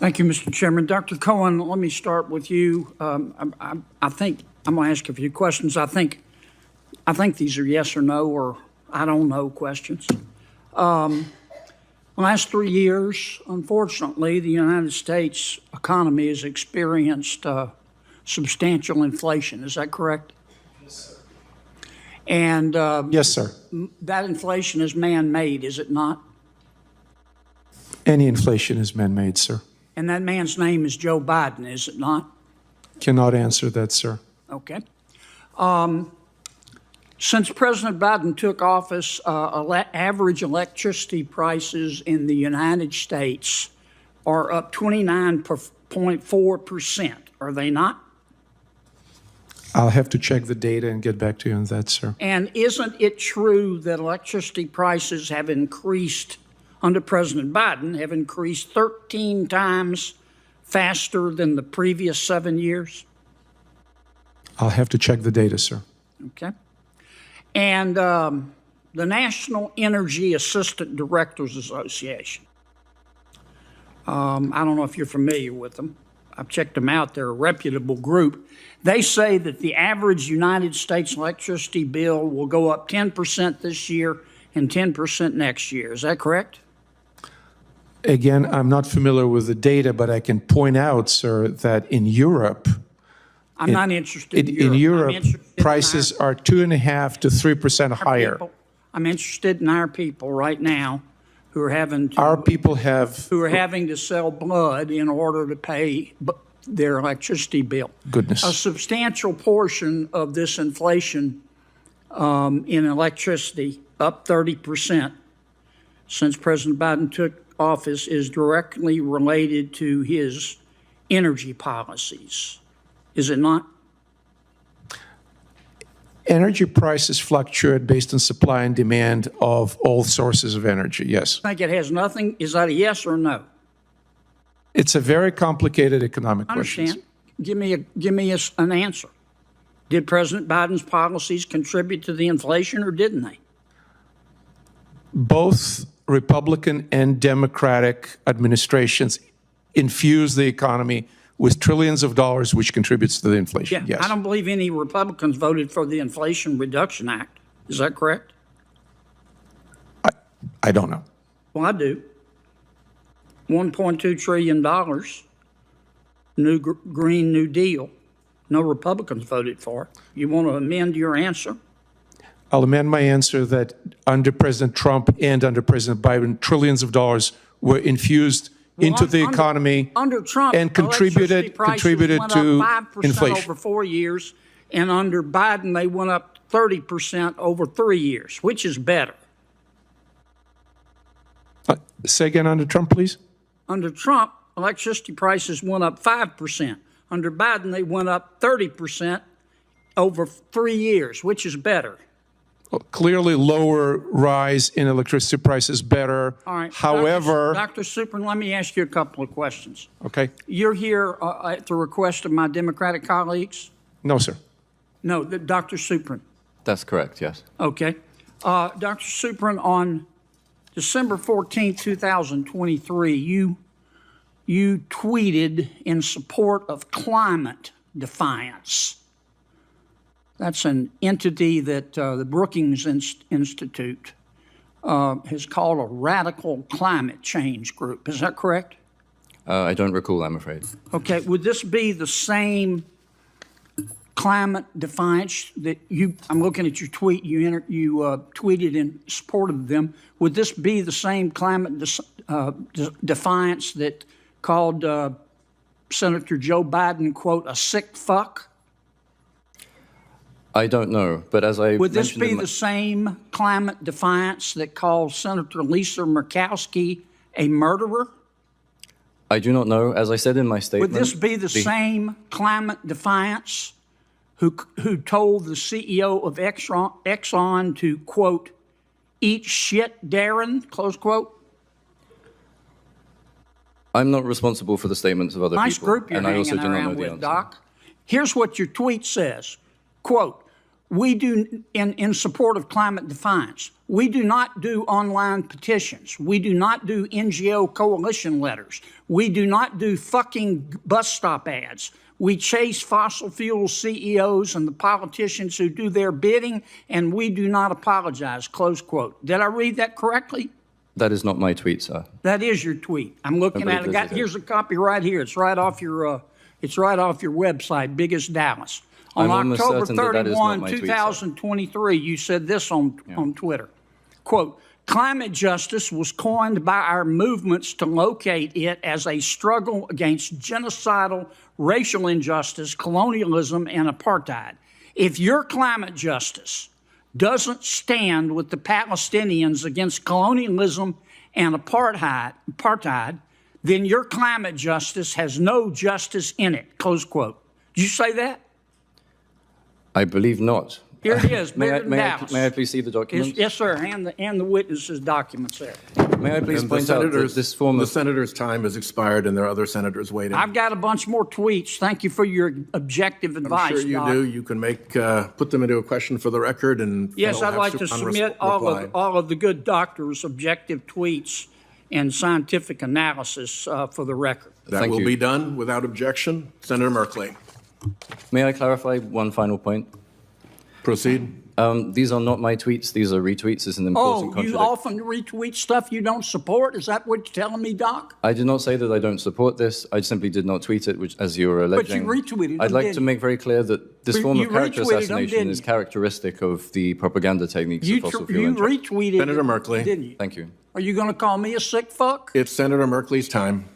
Thank you, Mr. Chairman. Dr. Cohen, let me start with you. I think I'm going to ask you a few questions. I think these are yes or no or I don't know questions. Last 3 years, unfortunately, the United States economy has experienced substantial inflation. Is that correct? Yes, sir. And Yes, sir. that inflation is man-made, is it not? Any inflation is man-made, sir. And that man's name is Joe Biden, is it not? Cannot answer that, sir. Okay. Since President Biden took office, average electricity prices in the United States are up 29.4%, are they not? I'll have to check the data and get back to you on that, sir. And isn't it true that electricity prices have increased under President Biden, have increased 13 times faster than the previous 7 years? I'll have to check the data, sir. Okay. And the National Energy Assistant Directors Association, I don't know if you're familiar with them. I've checked them out. They're a reputable group. They say that the average United States electricity bill will go up 10% this year and 10% next year. Is that correct? Again, I'm not familiar with the data, but I can point out, sir, that in Europe, I'm not interested in in Europe. Europe, prices are 2.5% to 3% higher. I'm interested in our people right now who are having to, Our people have who are having to sell blood in order to pay their electricity bill. goodness. A substantial portion of this inflation in electricity, up 30% since President Biden took office, is directly related to his energy policies. Is it not? Energy prices fluctuate based on supply and demand of all sources of energy, yes. I think it has nothing. Is that a yes or no? It's a very complicated economic I question. understand. Give me an answer. Did President Biden's policies contribute to the inflation or didn't they? Both Republican and Democratic administrations infuse the economy with trillions of dollars, which contributes to the inflation. Yeah, Yes. I don't believe any Republicans voted for the Inflation Reduction Act. Is that correct? I don't know. Well, I do. $1.2 trillion, Green New Deal. No Republicans voted for it. You want to amend your answer? I'll amend my answer that under President Trump and under President Biden, trillions of dollars were infused into the economy under Trump, and contributed went to up 5% inflation. over 4 years, and under Biden they went up 30% over 3 years. Which is better? Say again, under Trump, please. Under Trump, electricity prices went up 5%. Under Biden, they went up 30% over 3 years. Which is better? Well, clearly, lower rise in electricity prices better. All right. However, Dr. Suprin, let me ask you a couple of questions. okay. You're here at the request of my Democratic colleagues? No, sir. No, Dr. Suprin. That's correct, yes. Okay. Dr. Suprin, on December 14, 2023, you tweeted in support of Climate Defiance. That's an entity that the Brookings Institute has called a radical climate change group. Is that correct? I don't recall, I'm afraid. Okay. Would this be the same Climate Defiance that I'm looking at your tweet, you tweeted in support of them. Would this be the same Climate Defiance that called Senator Joe Biden, quote, a sick fuck? I don't know, but as I Would this mentioned be in the same Climate Defiance that called Senator Lisa Murkowski a murderer? I do not know. As I said in my statement... Would this be the same Climate Defiance who told the CEO of Exxon to, quote, eat shit, Darren, close quote? I'm not responsible for the statements of other Nice people. group you're and I also hanging do not know around the with, answer. Doc. Here's what your tweet says, quote, We do, in support of climate defiance, we do not do online petitions. We do not do NGO coalition letters. We do not do fucking bus stop ads. We chase fossil fuel CEOs and the politicians who do their bidding, and we do not apologize, close quote. Did I read that correctly? That is not my tweet, sir. That is your tweet. I'm looking at it. Here's a copy right here. It's right off your website, Biggest Dallas. On I'm almost October certain that is not 31, my tweet, sir. 2023, you said this on Twitter. Quote, climate justice was coined by our movements to locate it as a struggle against genocidal racial injustice, colonialism, and apartheid. If your climate justice doesn't stand with the Palestinians against colonialism and apartheid, then your climate justice has no justice in it, close quote. Did you say that? I believe not. Here it is, bigger than Dallas. May I please see the document? Yes, sir, and the witnesses' documents there. May I please And the point out that senators, this form the of... senator's time has expired, and there are other senators waiting. I've got a bunch more tweets. Thank you for your objective advice, I'm sure you Doc. do. You can put them into a question for the record, and Yes, they'll I'd have like to submit all of the good doctors' objective tweets and scientific analysis for the record. That Thank will you. be done without objection. Senator Merkley, May I clarify one final point? proceed. These are not my tweets. These are retweets. It's an important Oh, you contradiction. often retweet stuff you don't support? Is that what you're telling me, Doc? I did not say that I don't support this. I simply did not tweet it, which, as you were But you alleging. retweeted I'd them, like didn't to you? make very clear that this But form you of character retweeted them, assassination didn't is you? characteristic of the propaganda techniques of fossil fuel You interests. retweeted Senator it, Merkley. didn't you? Thank you. Are you going to call me a sick fuck? It's Senator Merkley's time.